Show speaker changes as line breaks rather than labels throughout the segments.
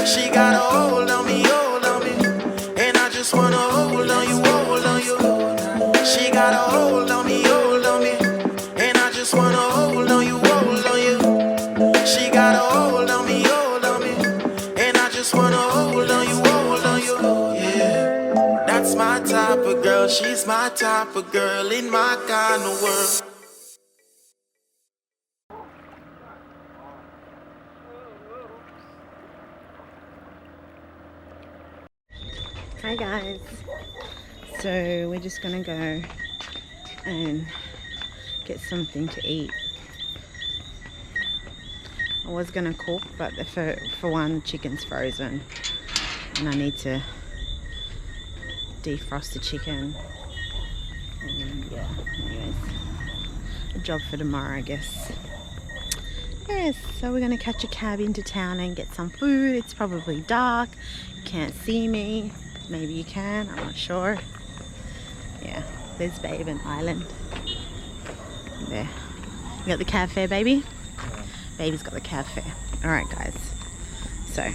She got a hold on me, and I just wanna hold on you, hold on you. She got a hold on me, and I just wanna hold on you, hold on you. She got a hold on me, and I just wanna hold on you, hold on you. Yeah, that's my type of girl. She's my type of girl in my kind of world.
Hi guys, so we're just gonna go and get something to eat. I was gonna cook, but for one, chicken's frozen and I need to defrost the chicken, and yeah, anyways, a job for tomorrow I guess. Yes, so we're gonna catch a cab into town and get some food. It's probably dark, you can't see me. Maybe you can, I'm not sure. Yeah, there's Babe and Island. There. You got the cab fare, baby? Yeah. Baby's got the cab fare. Alright guys, so.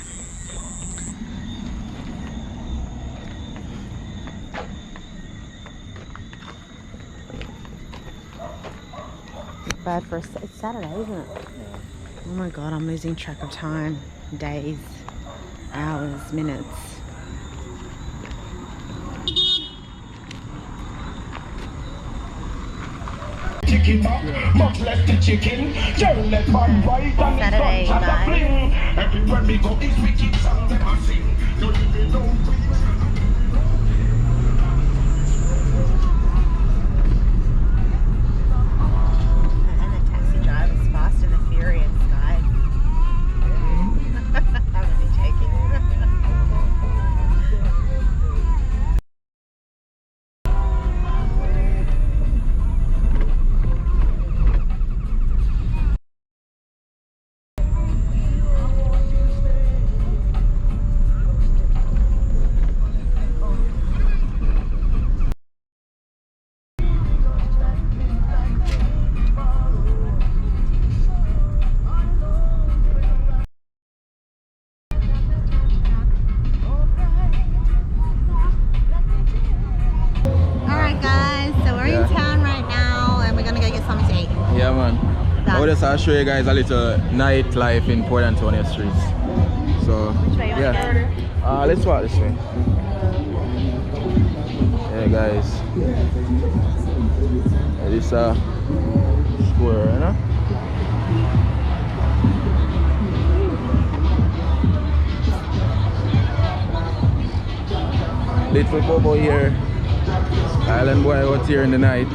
It's bad for it's Saturday, isn't it? Yeah. Oh my god, I'm losing track of time. Days, hours, minutes.
Much less the chicken. Saturday, guys. Everywhere we go is wicked songs that I sing. Don't even know.
And the taxi driver's fast and the furious, guys. I'm only joking.
Yeah man, I would just show you guys a little nightlife in Port Antonio streets. So yeah, let's walk this way. Yeah guys, this square, you know? Little Bobo here, Island boy out here in the night.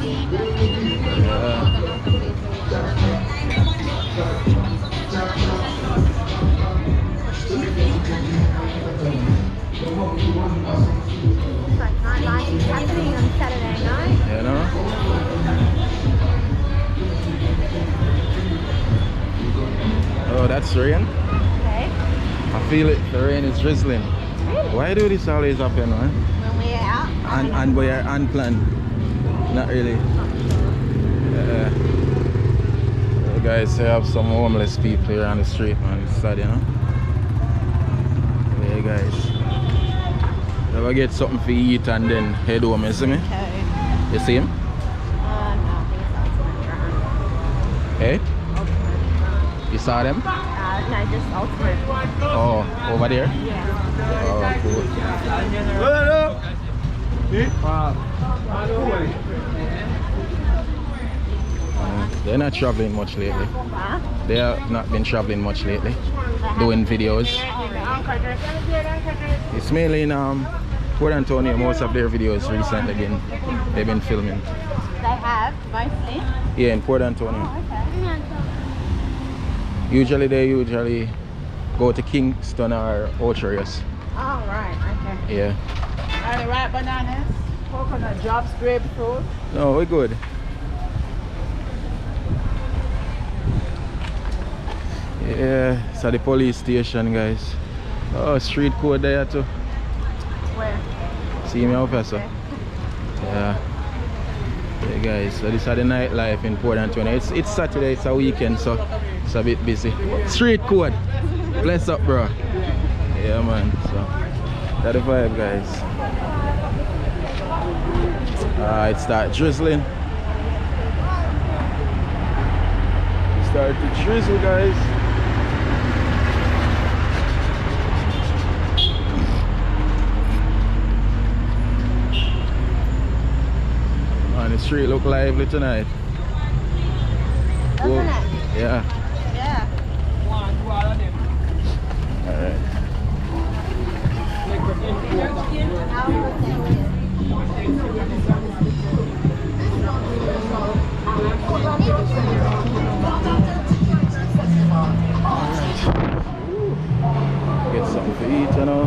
It's like nightlife is happening on Saturday night.
You know? Oh, that's rain.
Okay.
I feel it. The rain is drizzling.
Really?
Why do this always happen, man?
When we're out.
And we are unplanned. Not really. Guys, I have some homeless people here on the street, man. It's sad, you know? Yeah, guys. Never get something to eat and then head home, you see me?
Okay.
You see him?
No, I think it's Ultimate Drone.
Hey?
Ultimate.
You saw them?
No, just Ultimate.
Oh, over there?
Yeah.
Oh, cool. They're not traveling much lately.
Huh?
They have not been traveling much lately, doing videos. It's mainly in Port Antonio. Most of their videos recently they've been filming.
They have, mostly?
Yeah, in Port Antonio.
Oh, okay.
Usually they go to Kingston or Ocho.
Oh, right, okay.
Yeah.
Are the ripe bananas? Coconut drops, grapefruit?
No, we're good. Yeah, it's at the police station, guys. Oh, street code there too.
Where?
See me, officer?
Okay.
Yeah. Yeah, guys. So this is the nightlife in Port Antonio. It's Saturday. It's a weekend, so it's a bit busy. Street code. Bless up, bro. Yeah, man. So, that's the vibe, guys. It starts drizzling. It started to drizzle, guys. Man, the street look lively tonight.
Doesn't it?
Yeah.
Yeah.
Alright. Get something to eat, you know.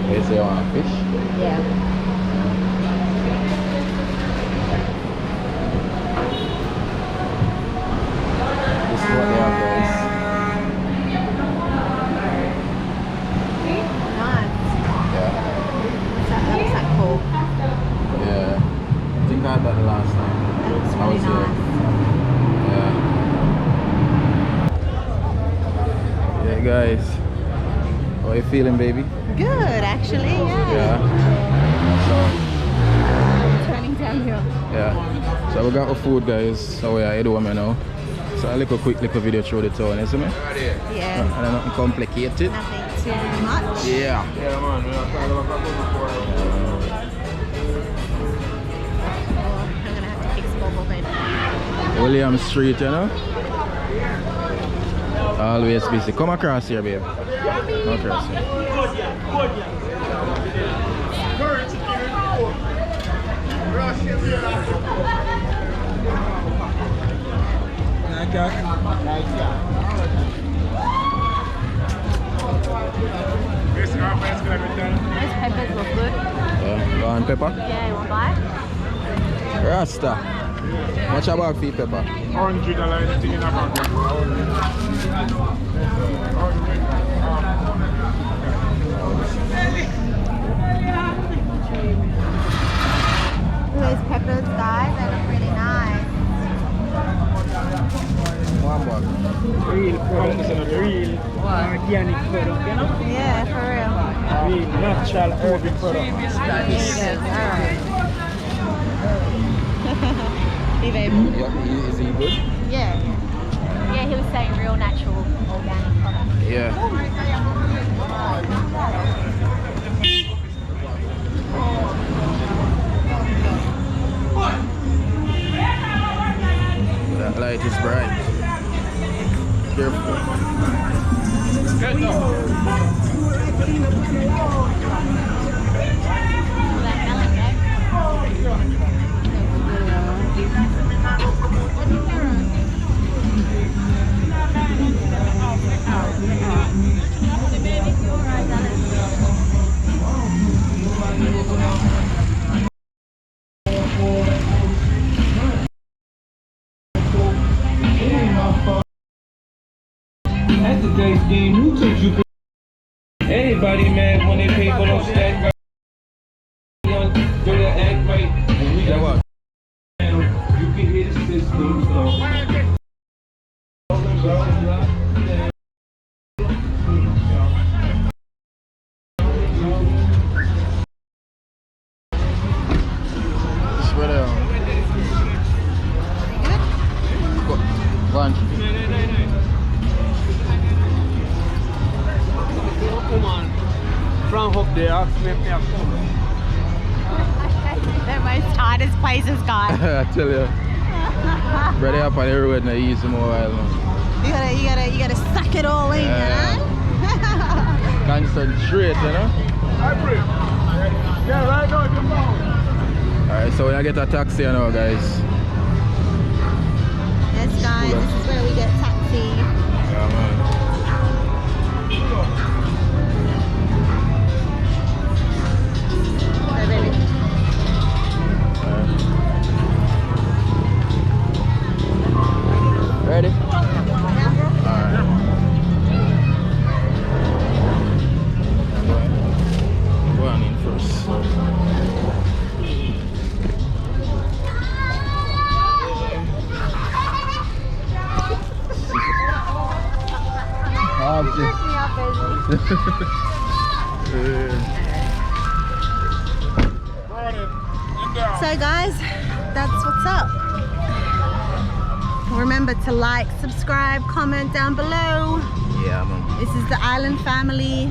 You say you want fish?
Yeah.
This is what they have, guys.
Nice.
Yeah.
What's that? That looks like cool.
Yeah. I think I had that the last time.
That looks
I
really
was here.
nice.
Yeah. Yeah, guys. How are you feeling, baby?
Good, actually, yeah.
Yeah.
Turning down here.
Yeah. So we got our food, guys. So yeah, I do me now. So a quick video through the town, isn't it?
Yeah.
And nothing complicated.
Nothing too much.
Yeah.
Oh, I'm gonna have to fix Bobo then.
William Street, you know? Always busy. Come across here, babe. Come across here.
Those peppers look good.
Yeah. Go on, pepper.
Yeah, you want to buy?
Rasta. Much about fee pepper?
$100 thing in a bag.
Those peppers, guys, they look really nice.
One bag.
Real product, real organic product, you know?
Yeah, for real.
Real natural urban product.
Alright.
Yeah, is he good?
Yeah. Yeah, he was saying real natural organic product.
Yeah. That light is bright. Careful.
That's the dice game. Who told you? Anybody mad when they pay for those stack right? Do the act right. When we
Yeah, what?
down, you can hear the system. So.
Swear down. Go on.
Come on. From up there, ask me if I come.
The most tightest places, guys.
I tell you. Ready up on the road and easy more while now.
You gotta suck it all in,
Yeah.
you know?
Concentrate, you know?
Yeah, right now, your phone.
Alright, so when I get a taxi now, guys.
Yes, guys, this is where we get taxi.
Yeah, man.
So, baby.
Ready?
Yeah.
Alright. Go on in first.
So guys, that's what's up. Remember to like, subscribe, comment down below.
Yeah, man.
This is the Island family.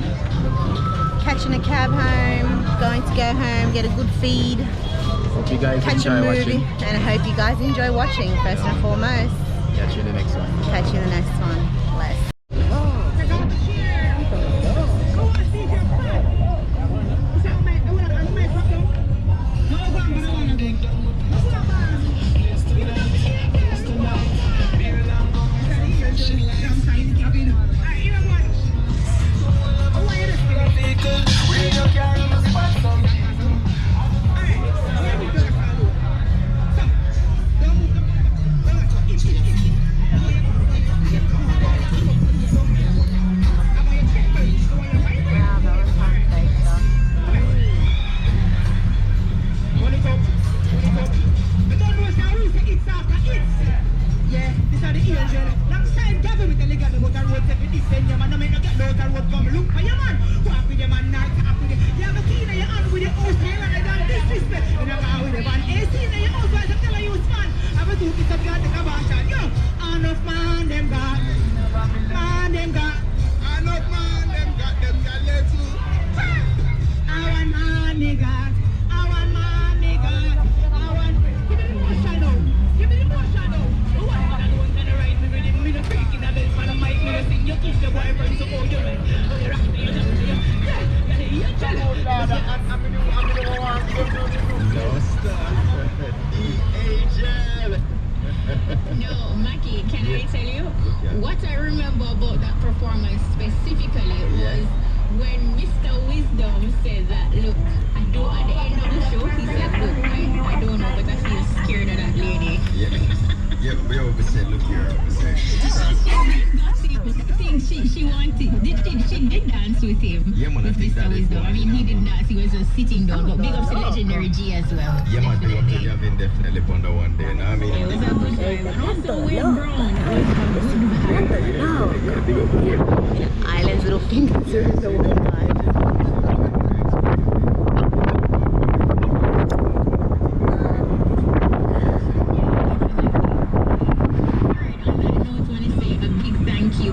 Catching a cab home, going to go home, get a good feed,
Hope you guys
catch a
enjoy
movie,
watching.
and I hope you guys enjoy watching first and foremost.
Catch you in the next one.
Catch you in the next one. Bless.
No, Mackie, can I tell you? What I remember about that performance specifically was when Mr. Wisdom said that, look, at the end of the show, he said, look, I don't know, but I feel scared of that lady.
Yeah, we always said, look here.
She wanted, she did dance with him.
Yeah, man, I
with
think
Mr.
that is
Wisdom. I mean, he did dance, he was just sitting down, but big up to Legendary G as well.
Yeah, man, big up to Gavin definitely on the one day. I mean,
It was a good vibe. And also Wayne Brown, it was a good vibe.
Island's little fingers are in the wall, guys.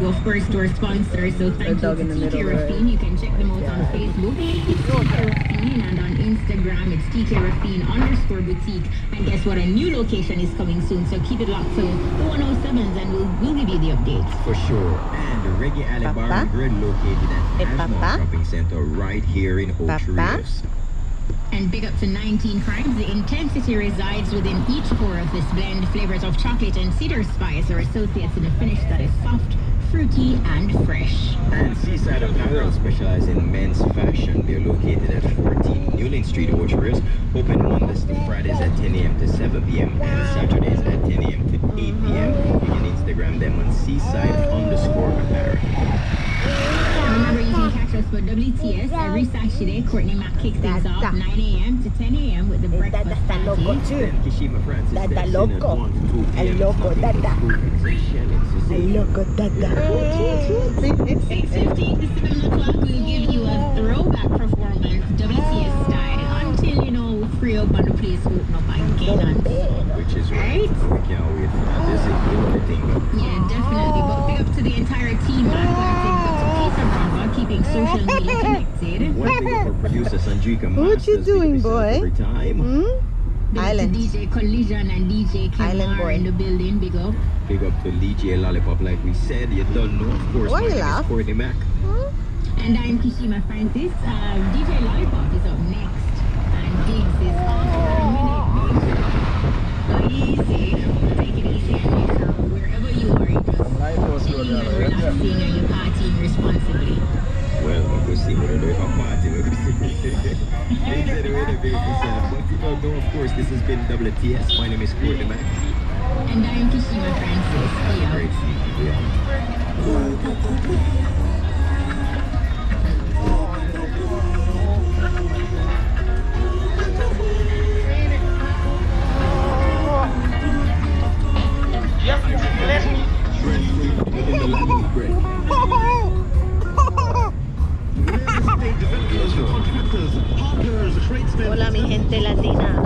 Of course, to our sponsors, so thank you to TK Raffine. You can check them out on Facebook, it's TK Raffine, and on Instagram it's TK_Raffine_boutique. And guess what? A new location is coming soon, so keep it locked to the 107s, and we'll give you the updates.
for sure. And the Reggae Alley Bar and Grill located at Ashmore Shopping Center right here in Ocho.
And big up to 19 Crimes. The intensity resides within each pour of this blend. Flavors of chocolate and cedar spice are associated in a finish that is soft, fruity, and fresh.
And Seaside Apparel specializes in men's fashion. They're located at 14 Newland Street, Ocho. Open Mondays to Fridays at 10 a.m. to 7 p.m. and Saturdays at 10 a.m. to 8 p.m. You can Instagram them on Seaside_Apparel.
Remember, you can catch us for WTS every Saturday. Courtney Mack kicks things off 9 a.m. to 10 a.m. with the breakfast party.
And Kishima Francis
Dada
station
loco.
at 1 to 2
El
p.m.
loco, dada. Loco, dada.
6:15 to 7 o'clock, we'll give you a throwback performance, WTS style, until, you know, we free up and the place open up again.
Which is right. We can't wait for that. This is everything.
Yeah, definitely. But big up to the entire team back there. Keeping social media connected.
One big up for producer Sandrika
What you
Masters,
doing,
because
boy?
every time.
Big up
Island.
to DJ Collision and DJ
Island
Kemar
boy.
in the building. Big up.
Big up to DJ Lollipop, like we said. You don't know, of course.
Why
my
you
name is
laugh?
Courtney Mack.
And I'm Kishima Francis. DJ Lollipop is up next. And Diggs is on for a minute. So easy. Take it easy and make sure wherever you are, you're just chilling and relaxing and you're partying responsibly.
Well, we'll go see what they're doing for party. We'll go see. They said the way they behave themselves. But you don't know, of course, this has been WTS. My name is Courtney Mack.
And I'm Kishima Francis. Yeah.
Great seeing you.
Hola mi gente latina.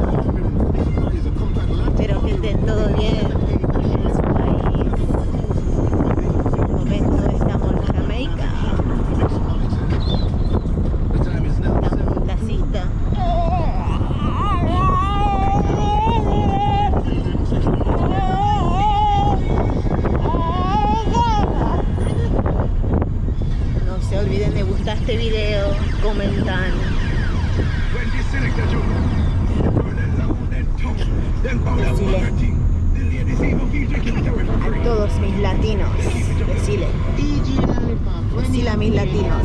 Espero que estén todo bien en su país. En este momento estamos en Jamaica. Estamos en tacita. No se olviden de gustar este video, comentar. A todos mis latinos, decile a mis latinos.